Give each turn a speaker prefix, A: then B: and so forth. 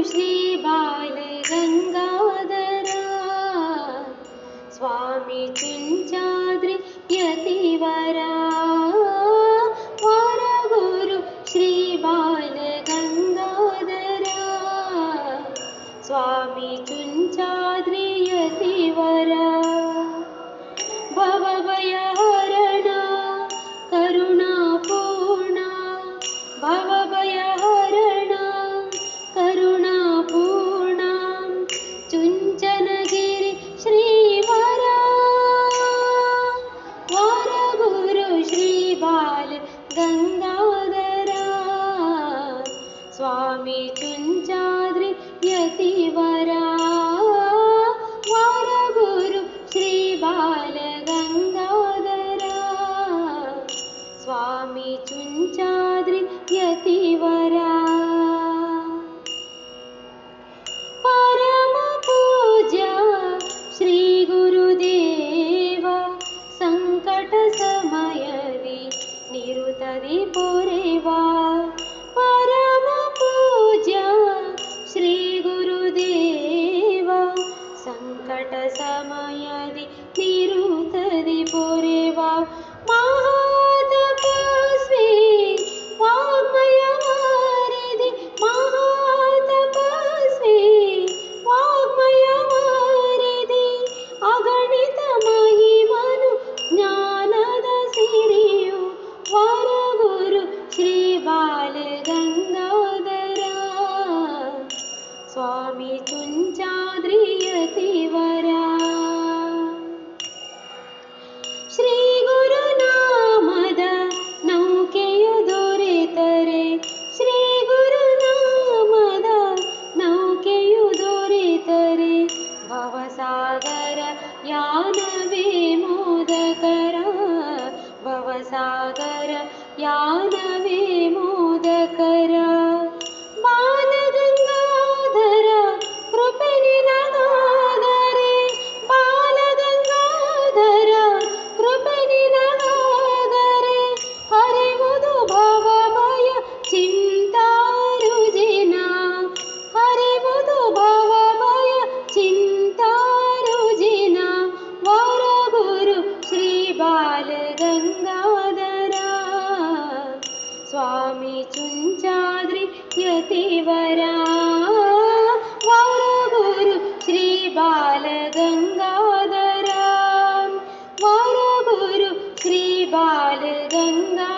A: श्री बाल गंगाधर स्वामी चुंचाद्रि यतिवरा वरगुरु श्री बाल गंगाधर स्वामी चुंचाद्रि यतिवरा भवभयहरण करुणापूर्ण भवभयहरण करुणापूर्ण चुंचनगिरि श्रीवरा वरगुरु श्री बाल गंगाधर स्वामी चुंचाद्रि यतिवरा वरगुरु श्री बाल गंगाधर स्वामी चुंचाद्रि यतिवरा परम पूज्य श्री गुरुदेव संकट समयदि निरुतदि पोरेवा परम पूज्य श्री गुरुदेव संकट समयदि निरुतदि पोरेवा महातपस्वी वाङ्मयवारिधि महातपस्वी वाङ्मयवारिधि अगणित महिमनु ज्ञानद सिरियु वरगुरु श्री बाल गंगाधर स्वामी चुंचाद्रि यतिवरा श्री गुरुनामद नौಕೆಯು ದೊರೆತರೆ ಶ್ರೀ ಗುರುನಾಮದ ನೌಕೆಯು ದೊರೆತರೆ ಭವಸಾಗರ ಯಾನವೇ ಮೋದಕರ ಭವಸಾಗರ ಯಾನವೇ ಮೋದಕರ ಬಾಲಗಂಗಾಧರ ಕೃಪೆ ನಿನಗಾದರೆ ಬಾಲಗಂಗಾಧರ ಕೃಪೆ ನಿನಗಾದರೆ ಹರಿವುದು ಭವಭಯ ಚಿಂತಾರುಜಿನ ಹರಿವುದು ಭವಭಯ ಚಿಂತಾರುಜಿನ ವರಗುರು ಶ್ರೀ ಬಾಲ ಗಂಗಾಧರ स्वामी चुंचाद्रि यतिवरा वरगुरु श्री बाल गंगाधर वरगुरु श्री बाल गंगा